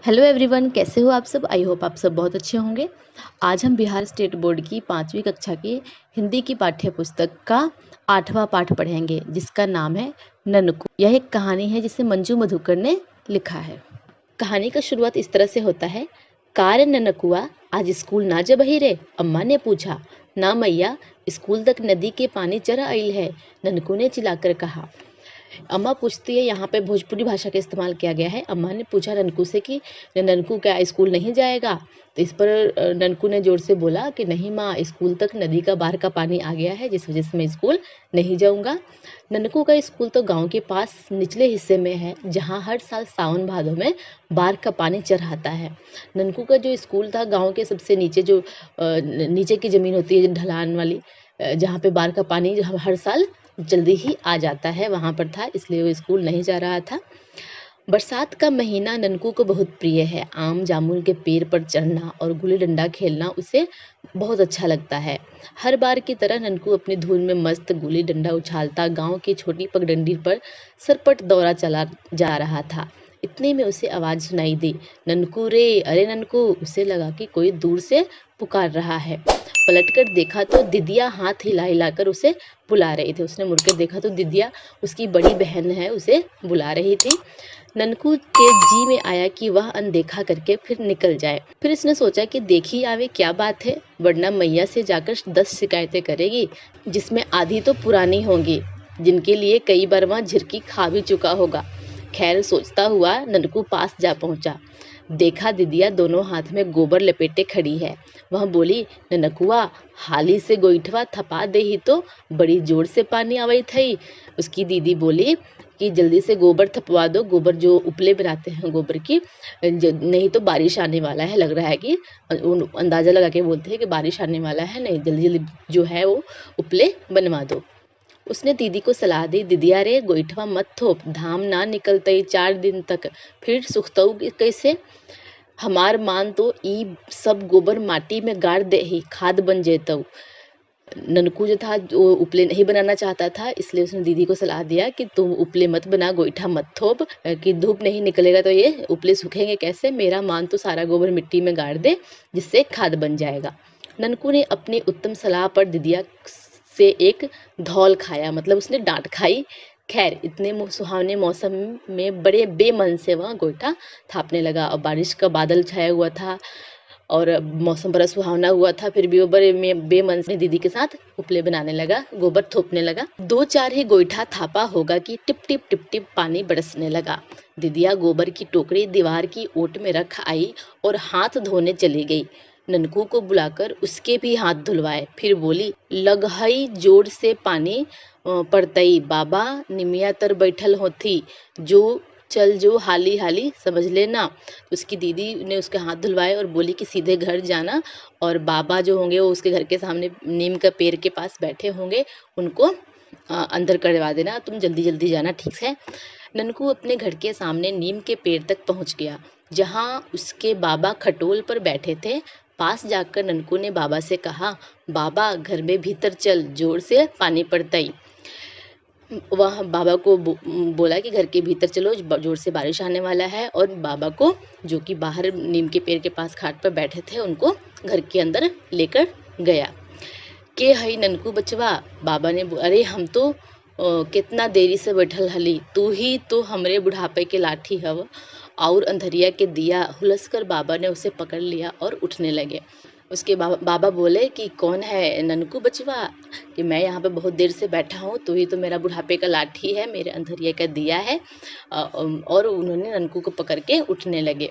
Hello everyone, कैसे हो आप सब? आई होप आप सब बहुत अच्छे होंगे। आज हम बिहार स्टेट बोर्ड की 5वीं कक्षा की हिंदी की पाठ्य पुस्तक का 8वां पाठ पढ़ेंगे, जिसका नाम है ननकू। यह एक कहानी है जिसे मंजू मधुकर ने लिखा है। कहानी का शुरुआत इस तरह से होता है। कार ननकुआ, आज स्कूल ना जबही रे? अम्मा ने पूछा। ना मैया, स्कूल तक नदी के पानी चढ़ आइल है, ननकू ने चिल्लाकर कहा। अम्मा पूछती है, यहाँ पे भोजपुरी भाषा का इस्तेमाल किया गया है। अम्मा ने पूछा ननकू से कि ननकू क्या स्कूल नहीं जाएगा? तो इस पर ननकू ने जोर से बोला कि नहीं माँ, स्कूल तक नदी का बाहर का पानी आ गया है, जिस वजह से मैं स्कूल नहीं जाऊँगा। ननकू का स्कूल तो गांव के पास निचले हिस्से में है, जहाँ हर साल सावन भादों में बाढ़ का पानी चढ़ाता है। ननकू का जो स्कूल था गाँव के सबसे नीचे, जो नीचे की ज़मीन होती है ढलान वाली, जहाँ पे बाढ़ का पानी हर साल जल्दी ही आ जाता है, वहाँ पर था, इसलिए वो स्कूल नहीं जा रहा था। बरसात का महीना ननकू को बहुत प्रिय है। आम जामुन के पेड़ पर चढ़ना और गुल्ली डंडा खेलना उसे बहुत अच्छा लगता है। हर बार की तरह ननकू अपनी धुन में मस्त गुल्ली डंडा उछालता गांव की छोटी पगडंडी पर सरपट दौड़ा चला जा रहा था। इतने में उसे आवाज सुनाई दी, ननकू रे, अरे ननकू। उसे लगा कि कोई दूर से पुकार रहा है। पलटकर देखा तो दीदिया हाथ हिला हिलाकर उसे बुला रही थी। उसने मुड़कर देखा तो दीदिया, उसकी बड़ी बहन है, उसे बुला रही थी। ननकू के जी में आया कि वह अनदेखा करके फिर निकल जाए। फिर इसने सोचा कि देखी आवे क्या बात है, वरना मैया से जाकर 10 शिकायतें करेगी, जिसमें आधी तो पुरानी होंगी, जिनके लिए कई बार वह झिरकी खा भी चुका होगा। खैर, सोचता हुआ ननकू पास जा पहुंचा। देखा दीदिया दोनों हाथ में गोबर लपेटे खड़ी है। वह बोली, ननकुआ, हाली से गोईठवा थपा दे ही तो बड़ी जोर से पानी आवई थई। उसकी दीदी बोली कि जल्दी से गोबर थपवा दो, गोबर जो उपले बनाते हैं गोबर की, नहीं तो बारिश आने वाला है। लग रहा है कि अंदाजा लगा के बोलते हैं कि बारिश आने वाला है, नहीं जल्दी जल्दी जो है वो उपले बनवा दो। उसने दीदी को सलाह दी, दीदिया रे, गोईठवा मत थोप, धाम ना निकलतई 4 दिन तक, फिर सुखतऊ कैसे? हमार मान तो ई सब गोबर माटी में गाड़ दे ही खाद बन जेतऊ। ननकू जो था, जो उपले नहीं बनाना चाहता था, इसलिए उसने दीदी को सलाह दिया कि तुम उपले मत बना, गोईठा मत थोप, कि धूप नहीं निकलेगा तो ये उपले सूखेंगे कैसे? मेरा मान तो सारा गोबर मिट्टी में गाड़ दे, जिससे खाद बन जाएगा। ननकू ने अपनी उत्तम सलाह पर दीदिया से एक धौल खाया, मतलब उसने डांट खाई। खैर, इतने सुहावने मौसम में बड़े बेमन से वह गोईठा थापने लगा, और बारिश का बादल छाया हुआ था और मौसम बड़ा सुहावना हुआ था। फिर भी वो बड़े बेमन से दीदी के साथ उपले बनाने लगा, गोबर थोपने लगा। 2-4 ही गोईठा थापा होगा कि टिप टिप पानी बरसने लगा। दीदिया गोबर की टोकरी दीवार की ओट में रख आई और हाथ धोने चली गई। ननकू को बुलाकर उसके भी हाथ धुलवाए। फिर बोली, लगहई जोर से पानी पड़तई, बाबा निमिया तर बैठल होती, जो चल जो हाली हाली समझ लेना। उसकी दीदी ने उसके हाथ धुलवाए और बोली कि सीधे घर जाना, और बाबा जो होंगे वो उसके घर के सामने नीम का पेड़ के पास बैठे होंगे, उनको अंदर करवा देना, तुम जल्दी जल्दी जाना, ठीक है? ननकू अपने घर के सामने नीम के पेड़ तक पहुंच गया, जहां उसके बाबा खटोल पर बैठे थे। पास जाकर ननकू ने बाबा से कहा, बाबा घर में भीतर चल, जोर से पानी पड़ता ही। वह बाबा को बोला कि घर के भीतर चलो, जोर से बारिश आने वाला है, और बाबा को, जो कि बाहर नीम के पेड़ के पास खाट पर बैठे थे, उनको घर के अंदर लेकर गया। के हई ननकू बचवा, बाबा ने अरे हम तो कितना देरी से बैठल हली, तू ही तो हमरे बुढ़ापे के लाठी हव और अंधरिया के दिया। हुलस कर बाबा ने उसे पकड़ लिया और उठने लगे। उसके बाबा बोले कि कौन है ननकू बचवा, कि मैं यहाँ पे बहुत देर से बैठा हूँ, तू ही तो मेरा बुढ़ापे का लाठी है, मेरे अंधरिया का दिया है। और उन्होंने ननकू को पकड़ के उठने लगे।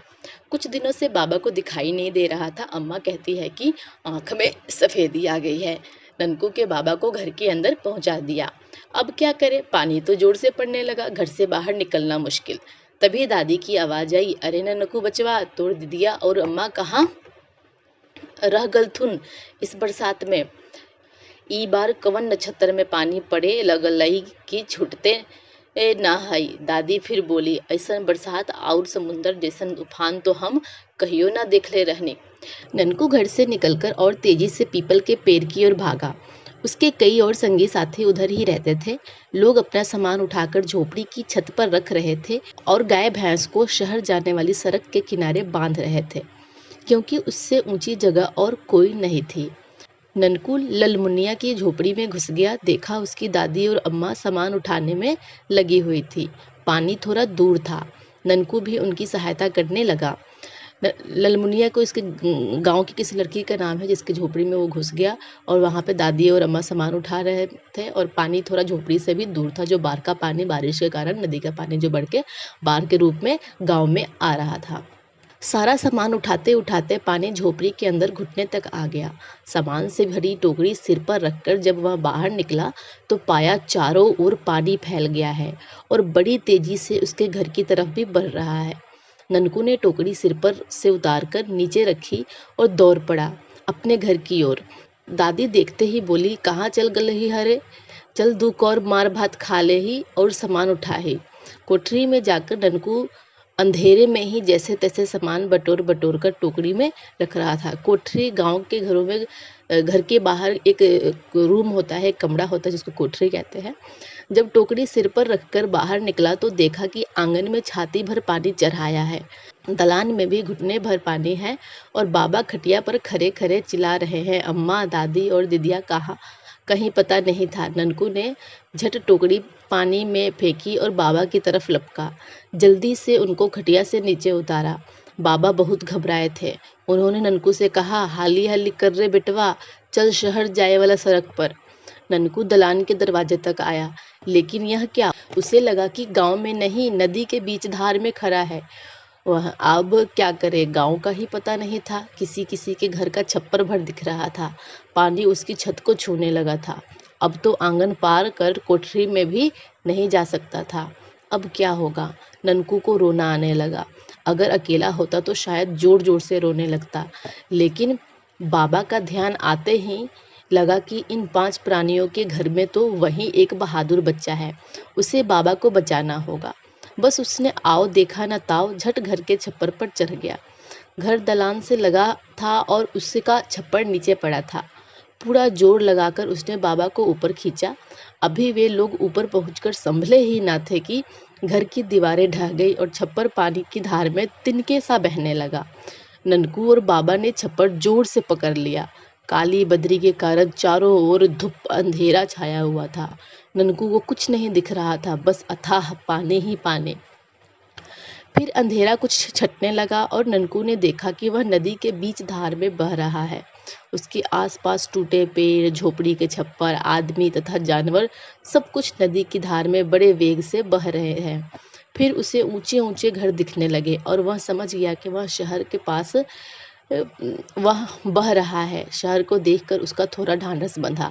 कुछ दिनों से बाबा को दिखाई नहीं दे रहा था। अम्मा कहती है कि आँख में सफ़ेदी आ गई है। ननकू के बाबा को घर के अंदर पहुंचा दिया। अब क्या करे, पानी तो जोर से पड़ने लगा, घर से बाहर निकलना मुश्किल। तभी दादी की आवाज़ आई, अरे ननकू बचवा, तोर दीदिया और अम्मा कहाँ रह गलथुन इस बरसात में? ई बार कवन नक्षत्र में पानी पड़े लगलई कि छूटते ना हई। दादी फिर बोली, ऐसन बरसात और समुंदर जैसन तूफान तो हम कहियो ना देखले रहने। ननकू घर से निकलकर और तेजी से पीपल के पेड़ की ओर भागा। उसके कई और संगी साथी उधर ही रहते थे। लोग अपना सामान उठाकर झोपड़ी की छत पर रख रहे थे और गाय भैंस को शहर जाने वाली सड़क के किनारे बांध रहे थे, क्योंकि उससे ऊंची जगह और कोई नहीं थी। ननकू ललमुनिया की झोपड़ी में घुस गया। देखा उसकी दादी और अम्मा सामान उठाने में लगी हुई थी। पानी थोड़ा दूर था। ननकू भी उनकी सहायता करने लगा। ललमुनिया को इसके गांव की किसी लड़की का नाम है, जिसकी झोपड़ी में वो घुस गया और वहां पे दादी और अम्मा सामान उठा रहे थे और पानी थोड़ा झोपड़ी से भी दूर था। जो बाढ़ का पानी, बारिश के कारण नदी का पानी जो बढ़ के बाढ़ के रूप में गांव में आ रहा था। सारा सामान उठाते उठाते पानी झोपड़ी के अंदर घुटने तक आ गया। सामान से भरी टोकरी सिर पर रखकर जब वह बाहर निकला तो पाया चारों ओर पानी फैल गया है और बड़ी तेजी से उसके घर की तरफ भी बढ़ रहा है। ननकू ने टोकरी सिर पर से उतारकर नीचे रखी और दौड़ पड़ा अपने घर की ओर। दादी देखते ही बोली, कहाँ चल गई हरे? चल दू और मार भात खा ले ही और सामान उठा ही। कोठरी में जाकर ननकू अंधेरे में ही जैसे तैसे सामान बटोर बटोर कर टोकरी में रख रहा था। कोठरी गांव के घरों में घर के बाहर एक रूम होता है, एक कमरा होता है जिसको कोठरी कहते हैं। जब टोकरी सिर पर रखकर बाहर निकला तो देखा कि आंगन में छाती भर पानी चढ़ाया है, दलान में भी घुटने भर पानी है और बाबा खटिया पर खड़े खड़े चिल्ला रहे हैं, अम्मा, दादी और दीदिया कहाँ? कहीं पता नहीं था। ननकू ने झट टोकरी पानी में फेंकी और बाबा की तरफ लपका। जल्दी से उनको खटिया से नीचे उतारा। बाबा बहुत घबराए थे। उन्होंने ननकू से कहा, हाली हाली कर रे बेटवा, चल शहर जाए वाला सड़क पर। ननकू दलान के दरवाजे तक आया, लेकिन यह क्या? उसे लगा कि गांव में नहीं, नदी के बीच धार में खड़ा है। वह अब क्या करे, गांव का ही पता नहीं था। किसी किसी के घर का छप्पर भर दिख रहा था। पानी उसकी छत को छूने लगा था। अब तो आंगन पार कर कोठरी में भी नहीं जा सकता था। अब क्या होगा? ननकू को रोना आने लगा। अगर अकेला होता तो शायद जोर जोर से रोने लगता, लेकिन बाबा का ध्यान आते ही लगा कि इन 5 प्राणियों के घर में तो वही एक बहादुर बच्चा है। उसे बाबा को बचाना होगा। बस उसने आओ देखा न ताओ, झट घर के छप्पर पर चढ़ गया। घर दलान से लगा था और उसका छप्पर नीचे पड़ा था। पूरा जोर लगाकर उसने बाबा को ऊपर खींचा। अभी वे लोग ऊपर पहुंचकर संभले ही ना थे कि घर की दीवारें ढह गई और छप्पर पानी की धार में तिनके सा बहने लगा। ननकू और बाबा ने छप्पर जोर से पकड़ लिया। काली बदरी के कारण चारों ओर धूप अंधेरा छाया हुआ था। ननकू को कुछ नहीं दिख रहा था, बस अथाह पानी ही पानी। फिर अंधेरा कुछ छटने लगा और ननकू ने देखा कि वह नदी के बीच धार में बह रहा है। उसके आसपास टूटे पेड़, झोपड़ी के छप्पर, आदमी तथा जानवर सब कुछ नदी की धार में बड़े वेग से बह रहे हैं। फिर उसे ऊंचे ऊंचे घर दिखने लगे और वह समझ गया कि वह शहर के पास वह बह रहा है। शहर को देखकर उसका थोड़ा ढांढस बंधा।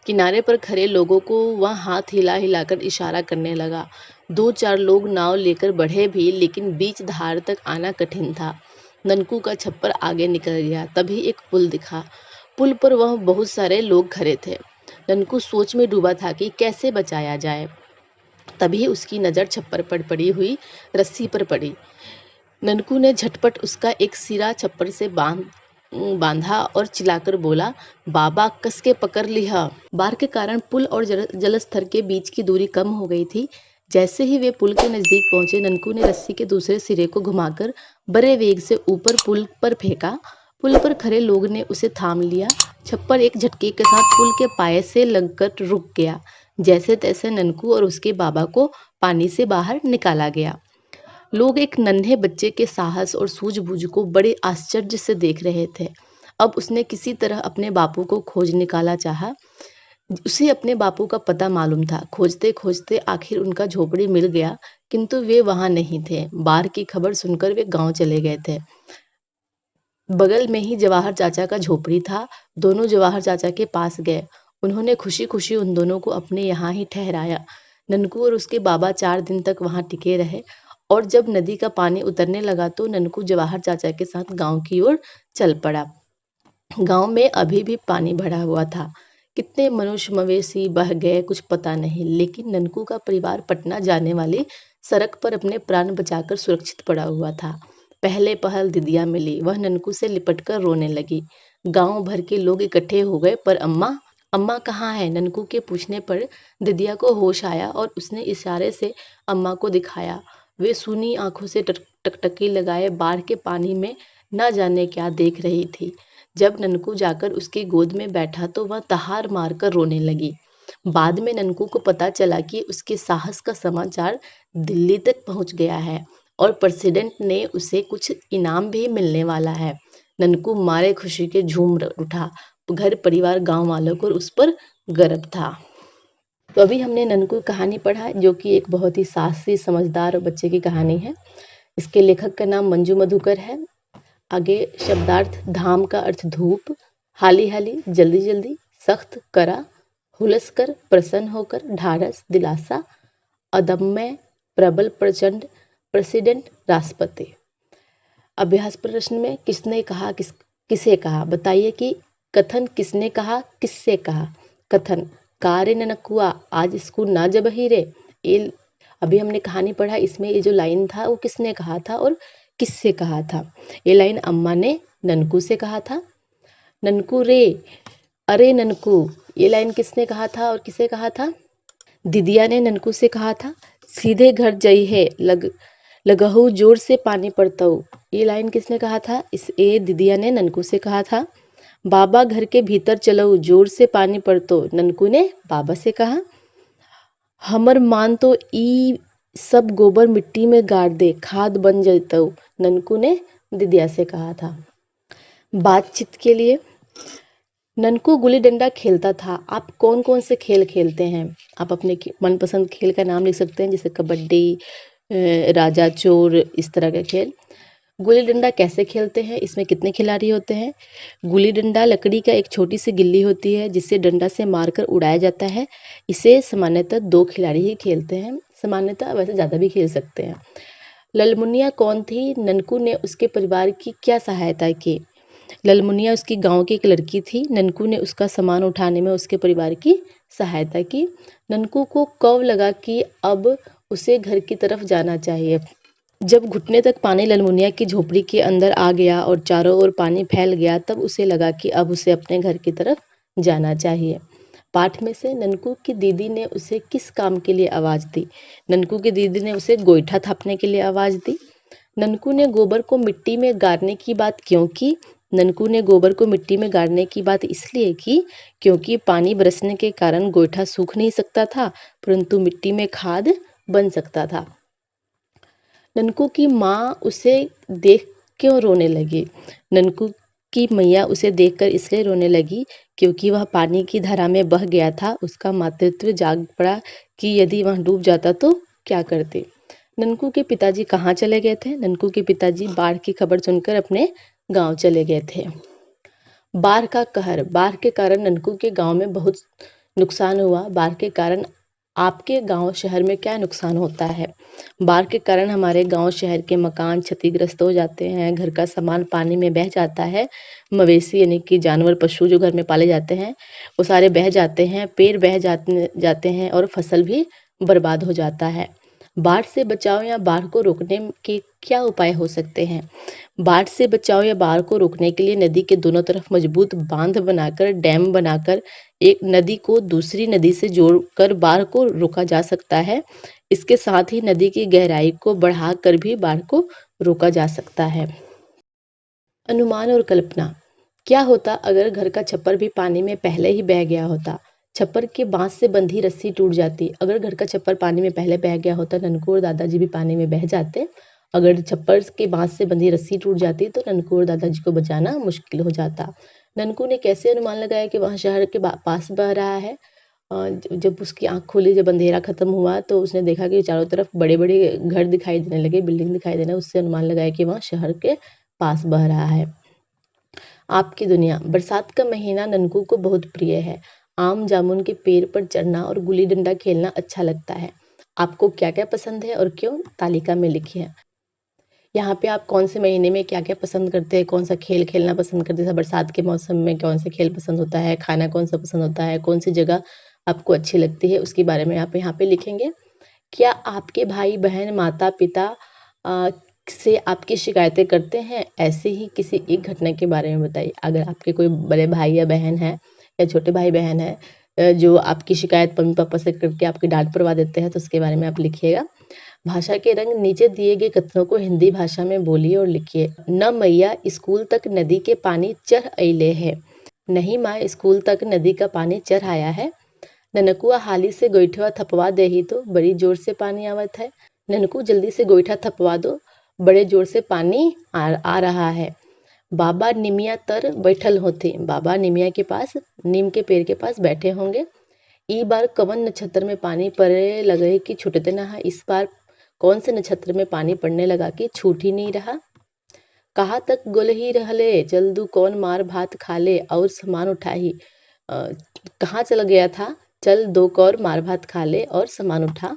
किनारे पर खड़े लोगों को वह हाथ हिला हिलाकर इशारा करने लगा। 2-4 लोग नाव लेकर बढ़े भी, लेकिन बीच धार तक आना कठिन था। ननकू का छप्पर आगे निकल गया। तभी एक पुल दिखा। पुल पर वह बहुत सारे लोग खड़े थे। ननकू सोच में डूबा था कि कैसे बचाया जाए। तभी उसकी नज़र छप्पर पर पड़ी हुई रस्सी पर पड़ी। ननकू ने झटपट उसका एक सिरा छप्पर से बांधा और चिल्लाकर बोला, बाबा कस के पकड़ लिया। बाढ़ के कारण पुल और जलस्तर के बीच की दूरी कम हो गई थी। जैसे ही वे पुल के नजदीक पहुंचे, ननकू ने रस्सी के दूसरे सिरे को घुमाकर बड़े वेग से ऊपर पुल पर फेंका। पुल पर खड़े लोग ने उसे थाम लिया। छप्पर एक झटके के साथ पुल के पाए से लगकर रुक गया। जैसे तैसे ननकू और उसके बाबा को पानी से बाहर निकाला गया। लोग एक नन्हे बच्चे के साहस और सूझबूझ को बड़े आश्चर्य से देख रहे थे। अब उसने किसी तरह अपने बापू को खोज निकाला चाहा। उसे अपने बापू का पता मालूम था। खोजते खोजते आखिर उनका झोपड़ी मिल गया, किंतु वे वहां नहीं थे। बाढ़ की खबर सुनकर वे गांव चले गए थे। बगल में ही जवाहर चाचा का झोपड़ी था। दोनों जवाहर चाचा के पास गए। उन्होंने खुशी खुशी उन दोनों को अपने यहाँ ही ठहराया। ननकू और उसके बाबा 4 दिन तक वहां टिके रहे और जब नदी का पानी उतरने लगा तो ननकू जवाहर चाचा के साथ गांव की ओर चल पड़ा। गांव में अभी भी पानी भरा हुआ था। कितने मनुष्य मवेशी बह गए कुछ पता नहीं, लेकिन ननकू का परिवार पटना जाने वाली सड़क पर अपने प्राण बचाकर सुरक्षित पड़ा हुआ था। पहले पहल दीदिया मिली। वह ननकू से लिपटकर रोने लगी। गांव भर के लोग इकट्ठे हो गए, पर अम्मा अम्मा कहाँ है? ननकू के पूछने पर दिदिया को होश आया और उसने इशारे से अम्मा को दिखाया। वे सूनी आंखों से टकटकी लगाए बाढ़ के पानी में न जाने क्या देख रही थी। जब ननकू जाकर उसकी गोद में बैठा तो वह तहार मारकर रोने लगी। बाद में ननकू को पता चला कि उसके साहस का समाचार दिल्ली तक पहुंच गया है और प्रेसिडेंट ने उसे कुछ इनाम भी मिलने वाला है। ननकू मारे खुशी के झूम उठा। घर परिवार गांव वालों को उस पर गर्व था। तो अभी हमने ननकू कहानी पढ़ा जो कि एक बहुत ही साहसी समझदार और बच्चे की कहानी है। इसके लेखक का नाम मंजू मधुकर है। आगे शब्दार्थ धाम का अर्थ धूप, हाली हाली जल्दी जल्दी, सख्त करा, हुलस कर प्रसन्न होकर, ढाढ़स दिलासा, अदम्य प्रबल प्रचंड, प्रेसिडेंट राष्ट्रपति। अभ्यास प्रश्न में किसने कहा किसे कहा बताइए कि कथन किसने कहा किससे कहा। कथन कारे ननकुआ आज स्कूल ना जब ही रे। ये अभी हमने कहानी पढ़ा, इसमें ये जो लाइन था वो किसने कहा था और किससे कहा था। ये लाइन अम्मा ने ननकू से कहा था। ननकू रे, अरे ननकू, ये लाइन किसने कहा था और किसे कहा था। दिदिया ने ननकू से कहा था। सीधे घर जई है लगहू जोर से पानी पड़ताऊ, ये लाइन किसने कहा था। इस ए दिदिया ने ननकू से कहा था। बाबा घर के भीतर चलो जोर से पानी पड़तो, ननकू ने बाबा से कहा। हमर मान तो ई सब गोबर मिट्टी में गाड़ दे खाद बन जतऊ, ननकू ने दिदिया से कहा था। बातचीत के लिए ननकू गुल्ली डंडा खेलता था। आप कौन कौन से खेल खेलते हैं। आप अपने मनपसंद खेल का नाम लिख सकते हैं, जैसे कबड्डी, राजा चोर, इस तरह के खेल। गुल्ली डंडा कैसे खेलते हैं, इसमें कितने खिलाड़ी होते हैं। गुल्ली डंडा लकड़ी का एक छोटी सी गिल्ली होती है जिसे डंडा से मारकर उड़ाया जाता है। इसे सामान्यतः 2 खिलाड़ी ही खेलते हैं, सामान्यतः वैसे ज़्यादा भी खेल सकते हैं। ललमुनिया कौन थी। ननकू ने उसके परिवार की क्या सहायता की। ललमुनिया उसकी गांव की एक लड़की थी। ननकू ने उसका सामान उठाने में उसके परिवार की सहायता की। ननकू को कब लगा कि अब उसे घर की तरफ जाना चाहिए। जब घुटने तक पानी ललमुनिया की झोपड़ी के अंदर आ गया और चारों ओर पानी फैल गया, तब उसे लगा कि अब उसे अपने घर की तरफ जाना चाहिए। पाठ में से ननकू की दीदी ने उसे किस काम के लिए आवाज़ दी। ननकू की दीदी ने उसे गोईठा थापने के लिए आवाज़ दी। ननकू ने गोबर को मिट्टी में गाड़ने की बात क्यों की। ननकू ने गोबर को मिट्टी में गाड़ने की बात इसलिए की क्योंकि पानी बरसने के कारण गोईठा सूख नहीं सकता था, परंतु मिट्टी में खाद बन सकता था। ननकू की माँ उसे देख क्यों रोने लगी। ननकू की मैया उसे देखकर इसलिए रोने लगी क्योंकि वह पानी की धारा में बह गया था। उसका मातृत्व जाग पड़ा कि यदि वह डूब जाता तो क्या करते। ननकू के पिताजी कहाँ चले गए थे। ननकू के पिताजी बाढ़ की खबर सुनकर अपने गांव चले गए थे। बाढ़ का कहर। बाढ़ के कारण ननकू के गांव में बहुत नुकसान हुआ। बाढ़ के कारण आपके गांव शहर में क्या नुकसान होता है। बाढ़ के कारण हमारे गांव शहर के मकान क्षतिग्रस्त हो जाते हैं, घर का सामान पानी में बह जाता है, मवेशी यानी कि जानवर पशु जो घर में पाले जाते हैं वो सारे बह जाते हैं, पेड़ बह जाते हैं और फसल भी बर्बाद हो जाता है। बाढ़ से बचाव या बाढ़ को रोकने के क्या उपाय हो सकते हैं। बाढ़ से बचाव या बाढ़ को रोकने के लिए नदी के दोनों तरफ मजबूत बांध बनाकर, डैम बनाकर एक नदी को दूसरी नदी से जोड़कर बाढ़ को रोका जा सकता है। इसके साथ ही नदी की गहराई को बढ़ाकर भी बाढ़ को रोका जा सकता है। अनुमान और कल्पना। क्या होता अगर घर का छप्पर भी पानी में पहले ही बह गया होता। छप्पर के बांस से बंधी रस्सी टूट जाती। अगर घर का छप्पर पानी में पहले बह गया होता, ननकू और दादाजी भी पानी में बह जाते। अगर छप्पर के बांस से बंधी रस्सी टूट जाती तो ननकू और दादाजी को बचाना मुश्किल हो जाता। ननकू ने कैसे अनुमान लगाया कि वह शहर के पास बह रहा है। जब उसकी आँख खुली, जब अंधेरा खत्म हुआ तो उसने देखा कि चारों तरफ बड़े बड़े घर दिखाई देने लगे, बिल्डिंग दिखाई देने। उससे अनुमान लगाया कि वह शहर के पास बह रहा है। आपकी दुनिया। बरसात का महीना ननकू को बहुत प्रिय है। आम जामुन के पेड़ पर चढ़ना और गुल्ली डंडा खेलना अच्छा लगता है। आपको क्या क्या पसंद है और क्यों, तालिका में लिखिए। यहाँ पे आप कौन से महीने में क्या क्या पसंद करते हैं, कौन सा खेल खेलना पसंद करते हैं, बरसात के मौसम में कौन सा खेल पसंद होता है, खाना कौन सा पसंद होता है, कौन सी जगह आपको अच्छी लगती है, उसके बारे में आप यहाँ पे लिखेंगे। क्या आपके भाई बहन माता पिता से आपकी शिकायतें करते हैं। ऐसे ही किसी एक घटना के बारे में बताइए। अगर आपके कोई बड़े भाई या बहन है या छोटे भाई बहन है जो आपकी शिकायत मम्मी पापा से करके आपकी डांट पड़वा देते हैं, तो उसके बारे में आप लिखिएगा। भाषा के रंग, नीचे दिए गए कथनों को हिंदी भाषा में बोलिए और लिखिए। न मैया स्कूल तक नदी के पानी चढ़ अइले है। नहीं माँ, स्कूल तक नदी का पानी चढ़ आया है। ननकुआ हाली से गोईठवा थपवा देही तो बड़ी जोर से पानी आवत है। ननकू जल्दी से गोईठा थपवा दो, बड़े जोर से पानी आ रहा है। बाबा निमिया तर बैठल होते, बाबा निमिया के पास, नीम के पेड़ के पास बैठे होंगे। ई बार कवन नक्षत्र में पानी पड़े लगे कि छूटते ना है। इस बार कौन से नक्षत्र में पानी पड़ने लगा कि छूट ही नहीं रहा। कहाँ तक गोल ही रहले, जल्दू कौन मार भात खा ले और सामान उठाही। कहाँ चल गया था, चल दो कौर मार भात खा ले और सामान उठा।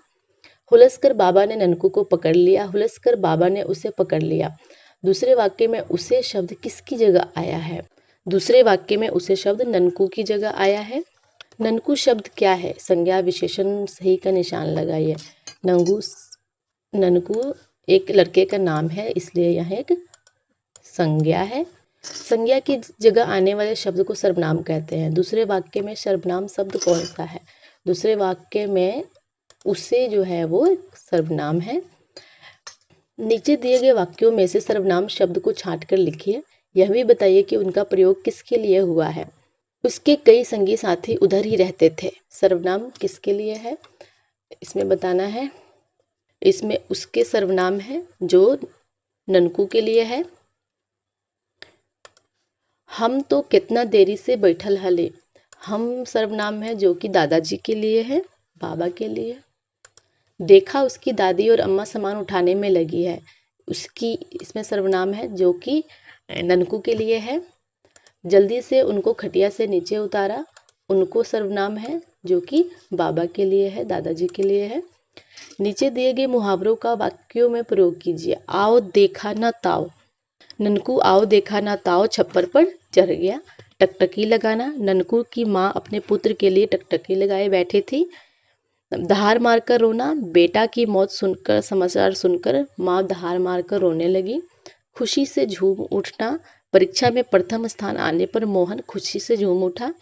हुलसकर बाबा ने ननकू को पकड़ लिया, हुलसकर बाबा ने उसे पकड़ लिया। दूसरे वाक्य में उसे शब्द किसकी जगह आया है? दूसरे वाक्य में उसे शब्द ननकू की जगह आया है। ननकू शब्द क्या है? संज्ञा विशेषण सही का निशान लगाइए। ननकू एक लड़के का नाम है, इसलिए यह एक संज्ञा है। संज्ञा की जगह आने वाले शब्द को सर्वनाम कहते हैं। दूसरे वाक्य में सर्वनाम शब्द कौन सा है? दूसरे वाक्य में उसे जो है वो सर्वनाम है। नीचे दिए गए वाक्यों में से सर्वनाम शब्द को छांट कर लिखिए। यह भी बताइए कि उनका प्रयोग किसके लिए हुआ है। उसके कई संगी साथी उधर ही रहते थे। सर्वनाम किसके लिए है इसमें बताना है। इसमें उसके सर्वनाम है जो ननकू के लिए है। हम तो कितना देरी से बैठल हले, हम सर्वनाम है जो कि दादाजी के लिए है, बाबा के लिए। देखा उसकी दादी और अम्मा सामान उठाने में लगी है, उसकी इसमें सर्वनाम है जो कि ननकू के लिए है। जल्दी से उनको खटिया से नीचे उतारा, उनको सर्वनाम है जो कि बाबा के लिए है, दादाजी के लिए है। नीचे दिए गए मुहावरों का वाक्यों में प्रयोग कीजिए। आओ देखा न ताओ, ननकू आओ देखा ना ताओ छप्पर पर चढ़ गया। टकटकी लगाना, ननकू की माँ अपने पुत्र के लिए टकटकी लगाए बैठी थी। दहाड़ मारकर रोना, बेटा की मौत सुनकर समाचार सुनकर माँ दहाड़ मारकर रोने लगी। खुशी से झूम उठना, परीक्षा में प्रथम स्थान आने पर मोहन खुशी से झूम उठा।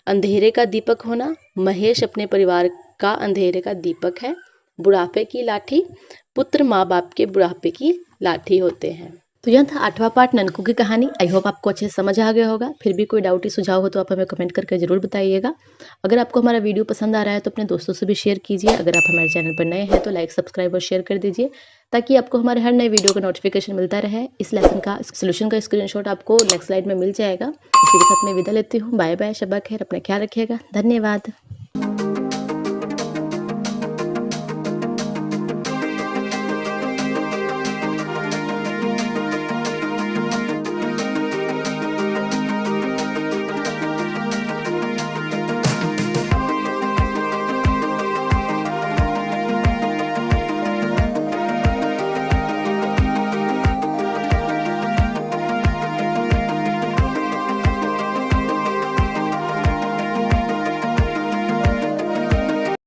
अंधेरे का दीपक होना, महेश अपने परिवार का अंधेरे का दीपक है। बुढ़ापे की लाठी, पुत्र माँ बाप के बुढ़ापे की लाठी होते हैं। तो यह था 8वां पार्ट ननकू की कहानी। आई होप आपको अच्छे से समझ आ गया होगा। फिर भी कोई डाउट या सुझाव हो तो आप हमें कमेंट करके जरूर बताइएगा। अगर आपको हमारा वीडियो पसंद आ रहा है तो अपने दोस्तों से भी शेयर कीजिए। अगर आप हमारे चैनल पर नए हैं तो लाइक, सब्सक्राइब और शेयर कर दीजिए ताकि आपको हमारे हर नए वीडियो का नोटिफिकेशन मिलता रहे। इस लेसन का सोल्यूशन का स्क्रीनशॉट आपको नेक्स्ट स्लाइड में मिल जाएगा। इसी के साथ मैं विदा लेती हूँ। बाय बाय, शब्बा खैर, अपना ख्याल रखिएगा। धन्यवाद।